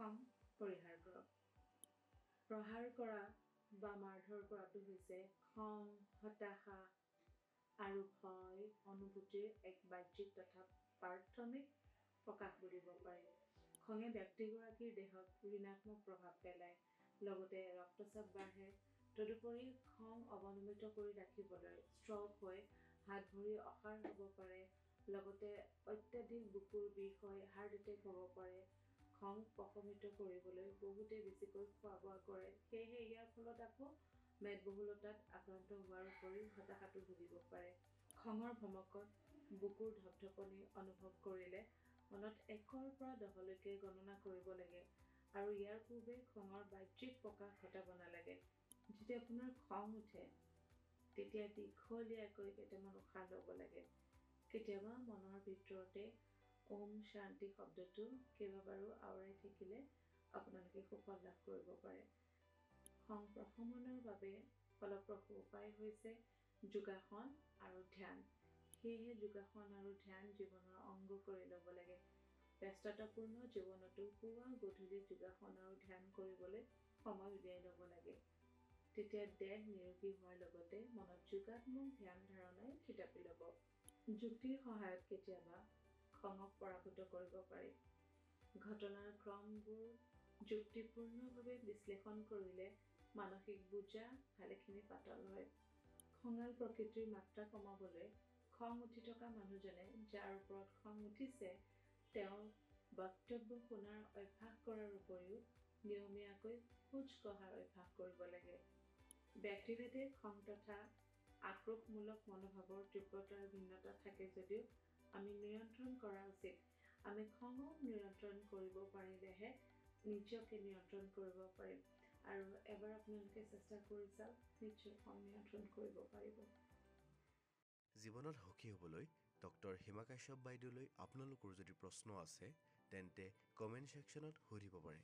খং পৰিহাৰ কৰক। প্ৰহাৰ কৰা বা মাৰধৰ কৰাটো হৈছে খং, হতাশা আৰু ভয় অনুভূতিৰ এক বাহ্যিক তথা প্ৰাথমিক প্ৰকাশ বুলিব পাৰি। খঙে ব্যক্তিগৰাকীৰ দেহত ঋণাত্মক প্ৰভাৱ পেলায়, লগতে ৰক্তচাপ বাঢ়ে। তদুপৰি খং অৱনমিত কৰি ৰাখিবলৈ ষ্ট্ৰক হৈ হাত ভৰি অসাৰ হ'ব পাৰে, লগতে অত্যাধিক বুকুৰ বিষ হৈ হাৰ্ট এটেক হ'ব পাৰে। খং প্ৰশমিত কৰিবলৈ বহুতে বেছিকৈ খোৱা বোৱা কৰে, সেয়েহে ইয়াৰ ফলত আকৌ মেদবহুলতাত আক্ৰান্ত হোৱাৰ উপৰিও হতাশাতো ভুগিব পাৰে। খঙৰ ভমকত বুকুৰ ধপধপনি অনুভৱ কৰিলে মনত 1ৰ পৰা 10লৈকে গণনা কৰিব লাগে আৰু ইয়াৰ পূৰ্বে খঙৰ বাহ্যিক প্ৰকাশ ঘটাব নালাগে। যেতিয়া আপোনাৰ খং উঠে তেতিয়া দীঘলীয়াকৈ কেইটামান উশাহ ল'ব লাগে। কেতিয়াবা মনৰ ভিতৰতে ওম শান্তি শব্দটো কেইবাবাৰো আওৰাই থাকিলে আপোনালোকে সুফল লাভ কৰিব পাৰে। খং প্ৰশমনৰ বাবে ফলপ্ৰসূ উপায় হৈছে যোগাসন আৰু ধ্যান। সেয়েহে যোগাসন আৰু ধ্যান জীৱনৰ অংগ কৰি ল'ব লাগে। ব্যস্ততাপূৰ্ণ জীৱনতো পুৱা গধূলি যোগাসন আৰু ধ্যান কৰিবলৈ সময় উলিয়াই ল'ব লাগে। তেতিয়া দেহ নিৰোগী হোৱাৰ লগতে মনত যোগাত্মক ধ্যান ধাৰণাই থিতাপি ল'ব। যুক্তিৰ সহায়ত কেতিয়াবা খঙক পৰাভূত কৰিব পাৰি। ঘটনাৰ ক্ৰমবোৰ যুক্তিপূৰ্ণভাৱে বিশ্লেষণ কৰিলে মানসিক বোজা ভালেখিনি পাতল হয়। খঙাল প্ৰকৃতিৰ মাত্ৰা কমাবলৈ খং উঠি থকা মানুহজনে যাৰ ওপৰত খং উঠিছে তেওঁৰ বক্তব্য শুনাৰ অভ্যাস কৰাৰ উপৰিও নিয়মীয়াকৈ খোজ কঢ়াৰ অভ্যাস কৰিব লাগে। ব্যক্তিভেদে খং তথা আক্ৰোশমূলক মনোভাৱৰ তীব্ৰতাৰ ভিন্নতা থাকে যদিও আমি নিয়ন্ত্ৰণ কৰা উচিত। আমি খঙক নিয়ন্ত্ৰণ কৰিব পাৰিলেহে নিজকে নিয়ন্ত্ৰণ কৰিব পাৰিম আৰু এবাৰ আপোনালোকে চেষ্টা কৰি চাওক, নিশ্চয় খং নিয়ন্ত্ৰণ কৰিব পাৰিব। জীৱনত সুখী হ'বলৈ ডক্টৰ হিমা কাশ্যপ বাইদেউলৈ আপোনালোকৰ যদি প্ৰশ্ন আছে তেন্তে কমেণ্ট ছেকশ্যনত সুধিব পাৰে।